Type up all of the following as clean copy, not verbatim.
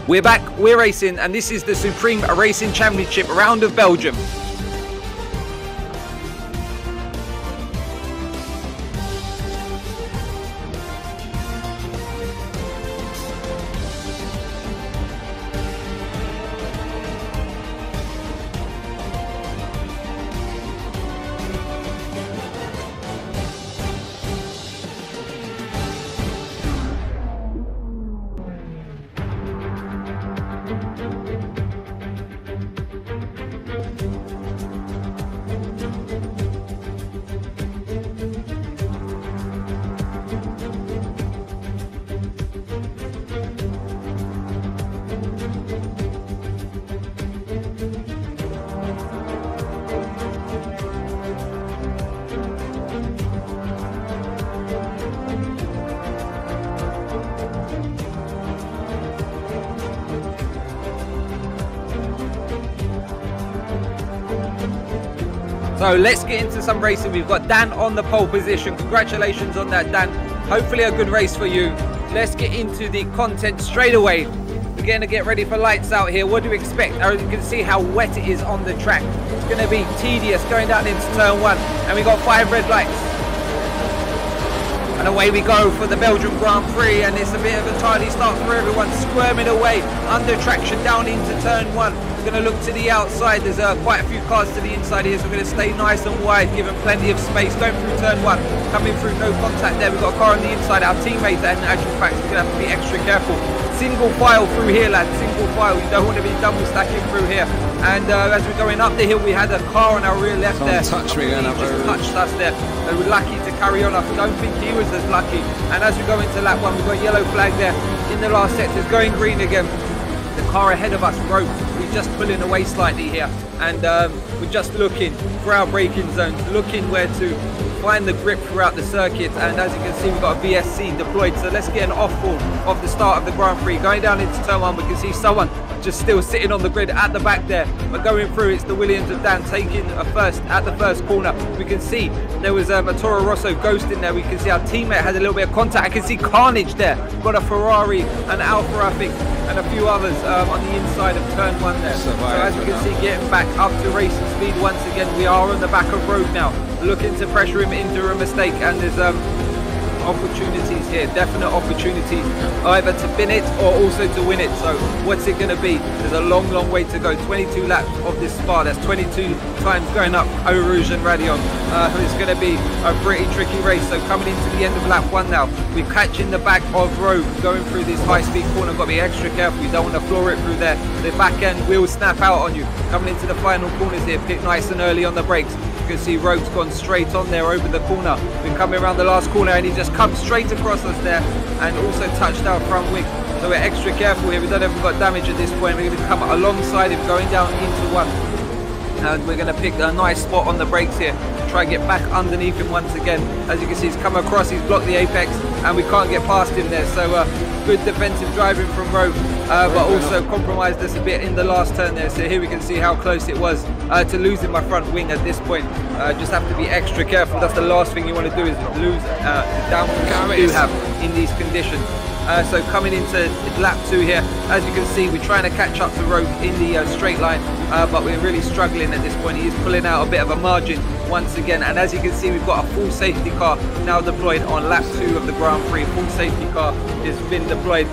We're back, we're racing, and this is the Supreme Racing Championship round of Belgium. So let's get into some racing. We've got Dan on the pole position. Congratulations on that, Dan. Hopefully a good race for you. Let's get into the content straight away. We're going to get ready for lights out here. What do you expect? As you can see how wet it is on the track. It's going to be tedious going down into turn 1. And we got 5 red lights. And away we go for the Belgium Grand Prix, and it's a bit of a tardy start for everyone, squirming away under traction down into turn 1. We're going to look to the outside. There's quite a few cars to the inside here, so we're going to stay nice and wide, giving plenty of space. Going through turn 1, coming through, no contact there. We've got a car on the inside, our teammate, and in actual fact we're going to have to be extra careful. Single file through here, lads, single file. You don't want to be double stacking through here. And as we're going up the hill, we had a car on our rear left there. Touch me going up just touched us there. They were lucky to carry on. I don't think he was as lucky. And as we go into lap 1, we've got a yellow flag there in the last sector. It's going green again. The car ahead of us broke. We're just pulling away slightly here. And we're just looking for our braking zones, looking where to find the grip throughout the circuit. And as you can see, we've got a VSC deployed. So let's get an off-ball of the start of the Grand Prix. Going down into turn 1, we can see someone just still sitting on the grid at the back there. But going through, it's the Williams of Dan taking a first at the first corner. We can see there was a Toro Rosso Ghost in there. We can see our teammate had a little bit of contact. I can see carnage there. Got a Ferrari, an Alfa, I think, and a few others on the inside of turn 1 there. So as you can see, getting back up to racing speed once again. We are on the back of road now, looking to pressure him into a mistake, and there's opportunities here, definite opportunities, either to bin it or also to win it. So what's it going to be? There's a long way to go. 22 laps of this Spa. That's 22 times going up Eau Rouge and Raidillon. It's going to be a pretty tricky race. So coming into the end of lap 1 now, we're catching the back of Rogue, going through this high-speed corner. Got to be extra careful. You don't want to floor it through there. The back end will snap out on you. Coming into the final corners here, pick nice and early on the brakes. You can see Rogue's gone straight on there over the corner. We're coming around the last corner and he just comes straight across us there and also touched our front wing. So we're extra careful here. We don't know if we've got damage at this point. We're going to come alongside him going down into 1. And we're going to pick a nice spot on the brakes here to try and get back underneath him once again. As you can see, he's come across, he's blocked the apex and we can't get past him there. So good defensive driving from Rogue, but also compromised us a bit in the last turn there. So here we can see how close it was to losing my front wing at this point. Just have to be extra careful. That's the last thing you want to do, is lose the downforce you do have in these conditions. So coming into lap 2 here, as you can see, we're trying to catch up to Rogue in the straight line, but we're really struggling at this point. He is pulling out a bit of a margin once again, and as you can see, we've got a full safety car now deployed on lap 2 of the Grand Prix. Full safety car has been deployed.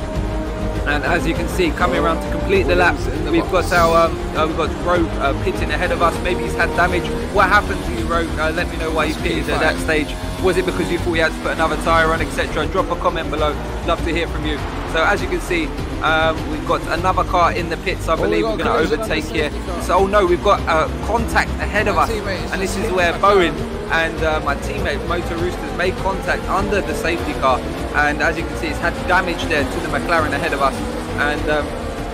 And as you can see, coming around to complete the lap, we've got our we've got Rogue pitting ahead of us. Maybe he's had damage. What happened to you, Rogue? Let me know why you pitted at that stage. Was it because you thought you had to put another tyre on, etc.? Drop a comment below. Love to hear from you. So as you can see, we've got another car in the pits. I believe we're going to overtake here. So oh no, we've got contact ahead of us, and this is where Bowen and my teammate Motor Roosters made contact under the safety car, and as you can see, it's had damage there to the McLaren ahead of us. And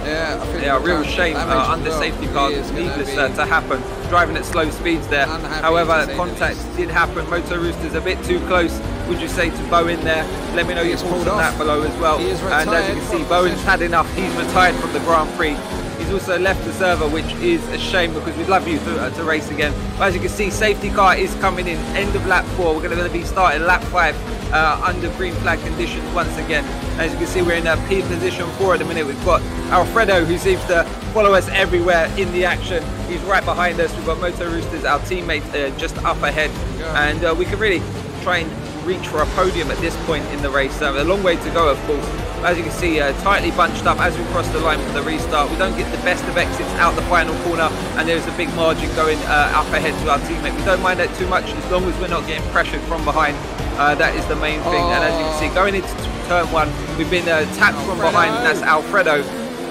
yeah, real shame under safety car, needless to happen, driving at slow speeds there. However, contact did happen. Motor Roosters a bit too close, would you say, to Bowen there? Let me know your thoughts on that below as well. And as you can see, Bowen's had enough. He's retired from the Grand Prix. He's also left the server, which is a shame because we'd love you to race again. But as you can see, safety car is coming in, end of lap 4. We're going to be starting lap 5 under green flag conditions once again. As you can see, we're in P position 4 at the minute. We've got Alfredo, who seems to follow us everywhere in the action. He's right behind us. We've got Moto Roosters, our teammate, just up ahead. And we can really try and reach for a podium at this point in the race. A long way to go, of course. As you can see, tightly bunched up as we cross the line for the restart. We don't get the best of exits out the final corner, and there's a big margin going up ahead to our teammate. We don't mind that too much as long as we're not getting pressured from behind. That is the main thing. And as you can see, going into turn 1, we've been tapped from behind, and that's Alfredo.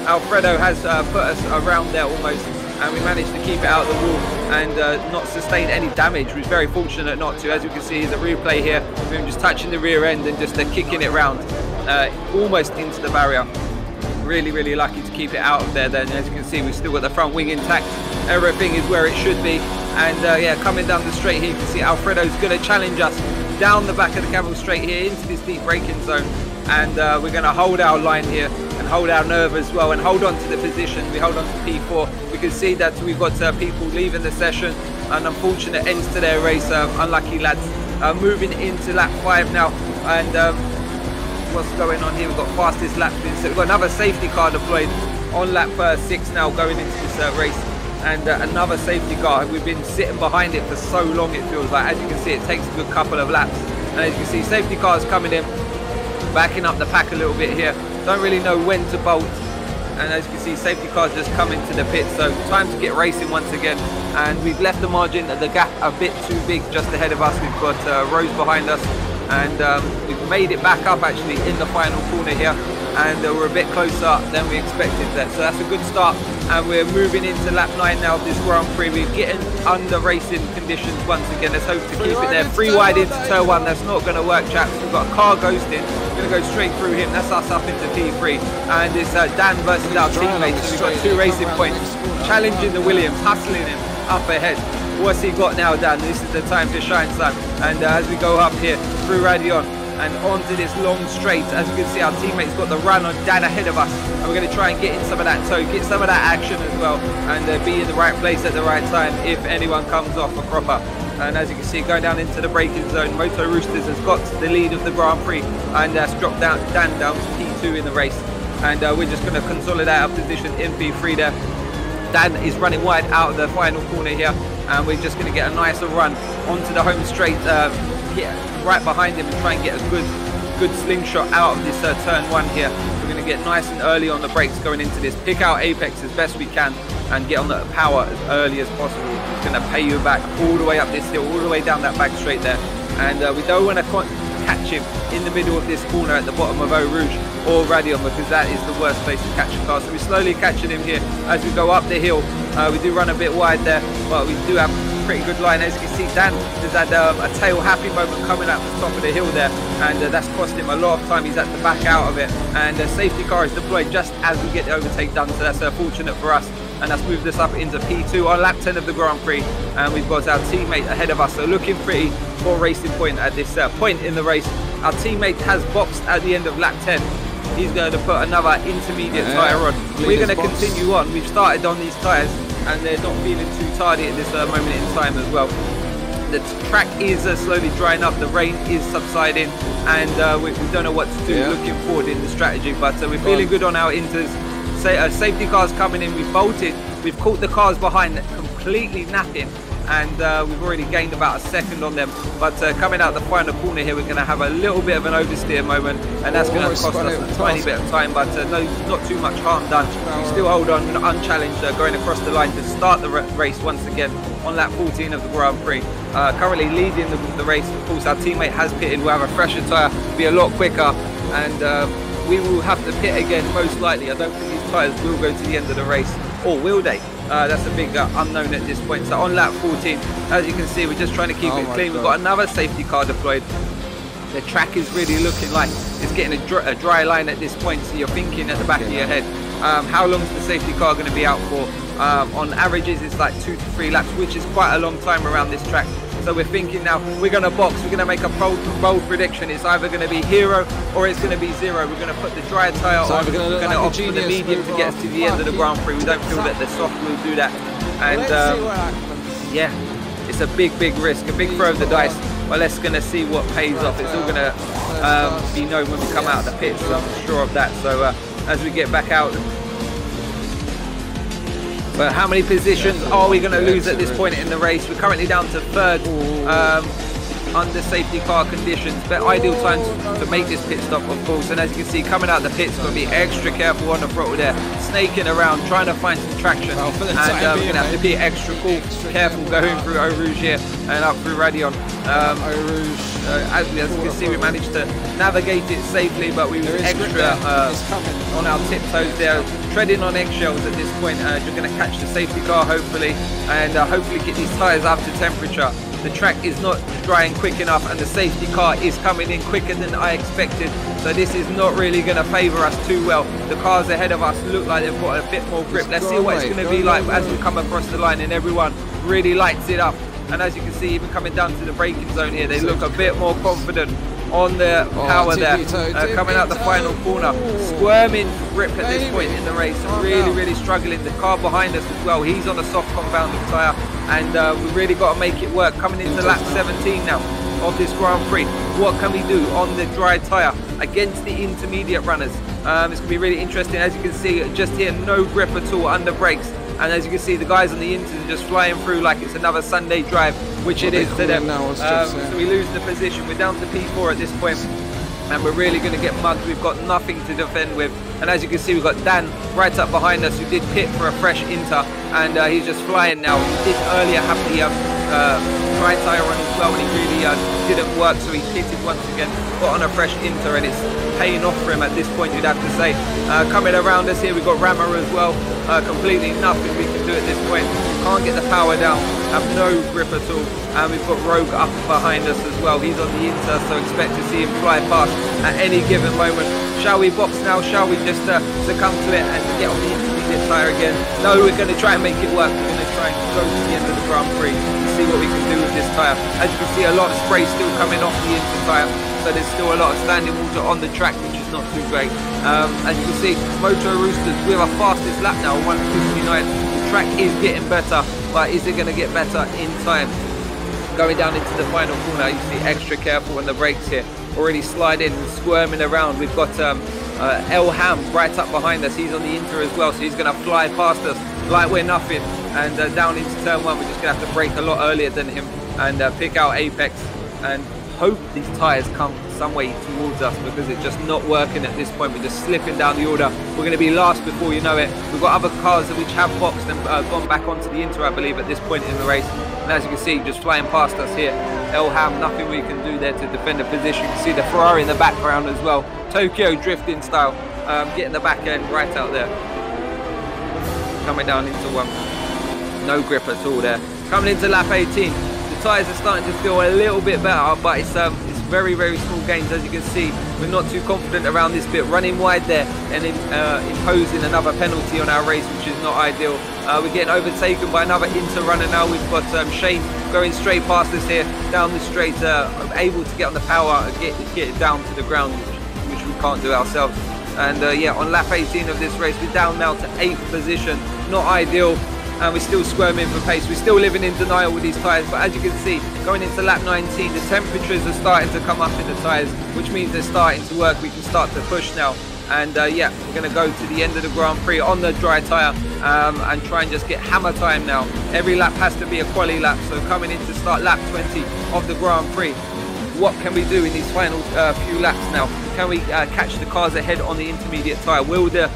Alfredo has put us around there almost, and we managed to keep it out of the wall and not sustain any damage. We was very fortunate not to. As you can see, there's a replay here. We're just touching the rear end and just kicking it round almost into the barrier. Really, really lucky to keep it out of there then. As you can see, we've still got the front wing intact. Everything is where it should be. And yeah, coming down the straight here, you can see Alfredo's going to challenge us down the back of the camel straight here into this deep braking zone. And we're going to hold our line here and hold our nerve as well and hold on to the position. We hold on to P4. We can see that we've got people leaving the session. An unfortunate ends to their race. Unlucky lads. Moving into lap 5 now. And what's going on here? We've got fastest lap spin. So we've got another safety car deployed on lap 6 now going into this race. And another safety car. We've been sitting behind it for so long, it feels like. As you can see, it takes a good couple of laps. And as you can see, safety cars coming in, backing up the pack a little bit here. Don't really know when to bolt. And as you can see, safety cars just coming to the pit. So time to get racing once again. And we've left the margin, the gap a bit too big just ahead of us. We've got Rose behind us. And we've made it back up actually in the final corner here. And we're a bit closer than we expected there. So that's a good start. And we're moving into lap 9 now of this Grand Prix. We're getting under racing conditions once again. Let's hope to keep it there. Free wide into turn 1. That's not going to work, chaps. We've got a car ghosting. We're going to go straight through him. That's us up into P3. And it's Dan versus our teammates. So we've got 2 racing points. Challenging the Williams, hustling him up ahead. What's he got now, Dan? This is the time to shine, son. And as we go up here through Radion and onto this long straight, as you can see, our teammates got the run on Dan ahead of us. And we're going to try and get in some of that toe, get some of that action as well, and be in the right place at the right time if anyone comes off a cropper. And as you can see, going down into the braking zone, Moto Roosters has got the lead of the Grand Prix and that's dropped Dan down to P2 in the race. And we're just going to consolidate our position in P3 there. Dan is running wide out of the final corner here, and we're just going to get a nicer run onto the home straight, right behind him and try and get a good slingshot out of this turn 1 here. We're going to get nice and early on the brakes going into this, pick out apex as best we can and get on the power as early as possible. It's going to pay you back all the way up this hill, all the way down that back straight there. And we don't want to catch him in the middle of this corner at the bottom of Eau Rouge or Radion, because that is the worst place to catch a car. So we're slowly catching him here as we go up the hill. We do run a bit wide there, but we do have a pretty good line. As you can see, Dan has had a tail happy moment coming up the top of the hill there, and that's cost him a lot of time. He's had to back out of it, and the safety car is deployed just as we get the overtake done, so that's fortunate for us. And that's moved us up into P2 on lap 10 of the Grand Prix, and we've got our teammate ahead of us, so looking pretty for Racing Point at this point in the race. Our teammate has boxed at the end of lap 10. He's going to put another intermediate tyre on. We're going to continue on. We've started on these tyres and they're not feeling too tardy at this moment in time as well. The track is slowly drying up, the rain is subsiding, and we don't know what to do looking forward in the strategy, but we're feeling good on our inters. Safety cars coming in, we've bolted, we've caught the cars behind completely napping, and we've already gained about a second on them. But coming out the final corner here, we're going to have a little bit of an oversteer moment, and that's going to cost us a tiny bit of time, but no, not too much harm done. We still hold on unchallenged, going across the line to start the race once again on lap 14 of the Grand Prix. Currently leading the race. Of course, our teammate has pitted. We'll have a fresher tyre, be a lot quicker, and we will have to pit again most likely. I don't think these tyres will go to the end of the race, or will they? That's a big unknown at this point. So on lap 14, as you can see, we're just trying to keep it clean. We've got another safety car deployed. The track is really looking like it's getting a dry line at this point, so you're thinking at the back of your head, how long is the safety car going to be out for? On averages, it's like 2 to 3 laps, which is quite a long time around this track. So we're thinking now, we're going to box, we're going to make a bold prediction. It's either going to be hero or it's going to be zero. We're going to put the dry tyre on, we're going to opt for the medium to get us to the end of the Grand Prix. We don't feel that the soft will do that. And yeah, it's a big risk, a big throw of the dice. But let's going to see what pays off. It's all going to be known when we come out of the pits, so I'm sure of that. So as we get back out, but how many positions are we going to lose at this point in the race? We're currently down to third under safety car conditions, but ideal times to make this pit stop, of course. And as you can see, coming out the pits, got to be extra careful on the throttle there, snaking around, trying to find some traction. And we're going to have to be extra careful going through Eau Rouge here and up through Raidillon. As you can see, we managed to navigate it safely, but we were extra on our tiptoes there, treading on eggshells at this point. You're going to catch the safety car, hopefully, and hopefully get these tyres up to temperature. The track is not drying quick enough, and the safety car is coming in quicker than I expected. So this is not really going to favour us too well. The cars ahead of us look like they've got a bit more grip. Let's see what it's going to be like as we come across the line and everyone really lights it up. And as you can see, even coming down to the braking zone here, they look a bit more confident on the power there. Coming out the final corner, squirming grip at this point in the race, really struggling. The car behind us as well, he's on a soft compounding tyre, and we've really got to make it work. Coming into lap 17 now of this Grand Prix, what can we do on the dry tyre against the intermediate runners? It's going to be really interesting. As you can see, just here, no grip at all under brakes. And as you can see, the guys on the Inters are just flying through like it's another Sunday drive, which it is to them. So we lose the position. We're down to P4 at this point, and we're really going to get mugged. We've got nothing to defend with. And as you can see, we've got Dan right up behind us, who did pit for a fresh Inter, and he's just flying now. He did earlier have the dry tyre on as well, and he really didn't work, so he pitted once again, got on a fresh Inter, and it's paying off for him at this point, you'd have to say. Coming around us here, we've got Rammer as well. Completely nothing we can do at this point. Can't get the power down, have no grip at all. And we've got Rogue up behind us as well. He's on the Inter, so expect to see him fly past at any given moment. Shall we box now? Shall we just succumb to it and get on the intermediate tyre again? No, we're going to try and make it work. We're going to try and go to the end of the Grand Prix and see what we can do with this tyre. As you can see, a lot of spray still coming off the Inter tyre, so there's still a lot of standing water on the track, which is not too great. As you can see, Moto Roosters with our fastest lap now, 1:59. The track is getting better, but is it going to get better in time? Going down into the final corner, you see extra careful on the brakes here. Already sliding and squirming around. We've got El Ham right up behind us. He's on the Inter as well, so he's going to fly past us like we're nothing. And down into turn one, we're just going to have to brake a lot earlier than him and pick out Apex and hope these tyres come some way towards us, because it's just not working at this point. We're just slipping down the order. We're going to be last before you know it. We've got other cars which have boxed and gone back onto the Inter, I believe, at this point in the race. And as you can see, just flying past us here. El Ham, nothing we can do there to defend the position. You can see the Ferrari in the background as well. Tokyo drifting style, getting the back end right out there. Coming down into one. No grip at all there. Coming into lap 18. The tyres are starting to feel a little bit better, but it's very small gains. As you can see, we're not too confident around this bit, running wide there and imposing another penalty on our race, which is not ideal. We're getting overtaken by another Inter runner now. We've got Shane going straight past us here down the straight, able to get on the power and get it down to the ground, which we can't do ourselves. And yeah, on lap 18 of this race, we're down now to 8th position. Not ideal. And we're still squirming for pace. We're still living in denial with these tyres, but as you can see, going into lap 19, the temperatures are starting to come up in the tyres, which means they're starting to work. We can start to push now. And yeah, we're going to go to the end of the Grand Prix on the dry tyre and try and just get hammer time now. Every lap has to be a quali lap, so coming in to start lap 20 of the Grand Prix. What can we do in these final few laps now? Can we catch the cars ahead on the intermediate tyre? Will the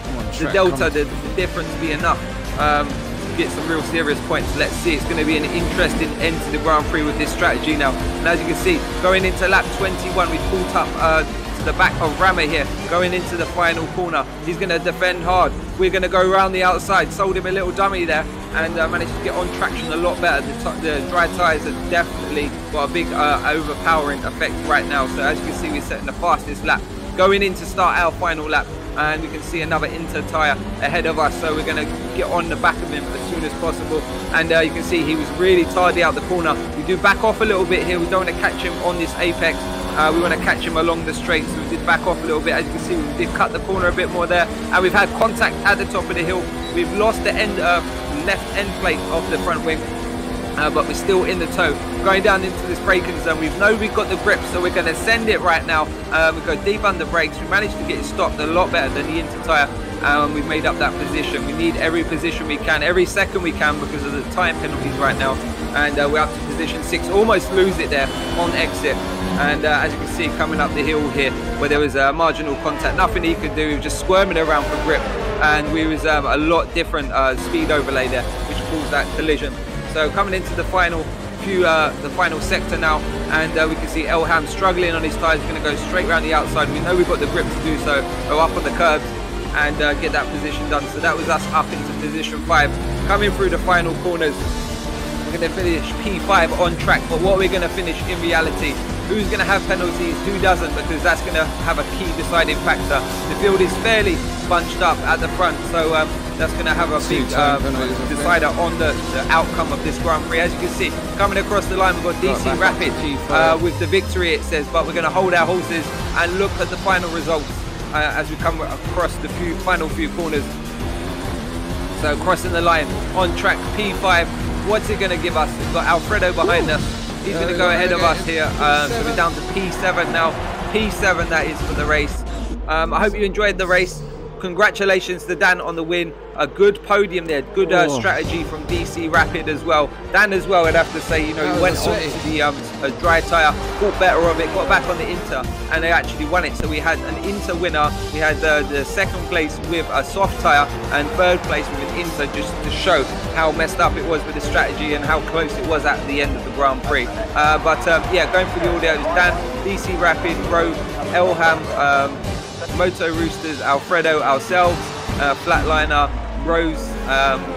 delta, the difference be enough to get some real serious points? Let's see. It's going to be an interesting end to the Grand Prix with this strategy now. And as you can see, going into lap 21, we pulled up to the back of Rammer here, going into the final corner. He's going to defend hard. We're going to go around the outside. Sold him a little dummy there and managed to get on traction a lot better. The dry tyres have definitely got a big overpowering effect right now. So as you can see, we're setting the fastest lap going in to start our final lap. and we can see another Inter tyre ahead of us, so we're going to get on the back of him as soon as possible. And you can see he was really tardy out the corner. We do back off a little bit here. We don't want to catch him on this apex. We want to catch him along the straight, so we did back off a little bit. As you can see, we did cut the corner a bit more there, and we've had contact at the top of the hill. We've lost the left end plate of the front wing, but we're still in the toe, going down into this braking zone. We've got the grip, so we're going to send it right now. We go deep under brakes. We managed to get it stopped a lot better than the Inter tyre. We've made up that position. We need every position we can, every second we can, because of the time penalties right now. And we're up to position 6, almost lose it there on exit. And as you can see, coming up the hill here, where there was marginal contact, nothing he could do. He was just squirming around for grip, and we was a lot different speed overlay there, which caused that collision. So coming into the final sector now, and we can see Elham struggling on his tyres. He's going to go straight around the outside. We know we've got the grip to do so. Go up on the curbs and get that position done. So that was us up into position 5. Coming through the final corners, we're going to finish P5 on track. But what we're going to finish in reality, who's going to have penalties, who doesn't, because that's going to have a key deciding factor. The field is fairly bunched up at the front, so that's going to have a big decider on the outcome of this Grand Prix. As you can see, coming across the line, we've got DC Rapid with the victory, it says, but we're going to hold our horses and look at the final results as we come across the final few corners. So crossing the line on track P5, what's it going to give us? We've got Alfredo behind us. He's going to go ahead of us here. So we're down to P7 now. P7 that is for the race. I hope you enjoyed the race. Congratulations to Dan on the win. A good podium there. Good strategy from DC Rapid as well. Dan as well, I'd have to say, you know, he went on to the dry tyre, thought better of it, got back on the Inter, and they actually won it. So we had an Inter winner. We had the second place with a soft tyre, and third place with an Inter, just to show how messed up it was with the strategy and how close it was at the end of the Grand Prix. Yeah, going through the order, it was Dan, DC Rapid, Rogue, Elham, Moto Roosters, Alfredo, ourselves, Flatliner, Rose,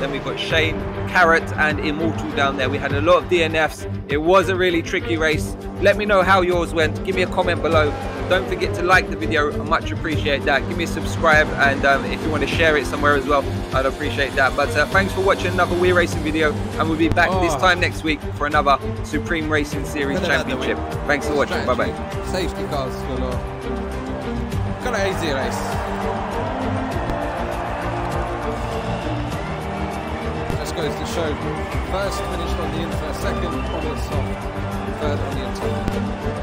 then we've got Shane, Carrot and Immortal down there. We had a lot of DNFs. It was a really tricky race. Let me know how yours went. Give me a comment below. Don't forget to like the video. I much appreciate that. Give me a subscribe, and if you want to share it somewhere as well, I'd appreciate that. But thanks for watching another Weir Racing video, and we'll be back this time next week for another Supreme Racing Series Championship. Thanks for watching. Bye bye. Safety cars galore. Kind of easy race. Just goes to show, first finished on the Inter, second on the soft, third on the Inter.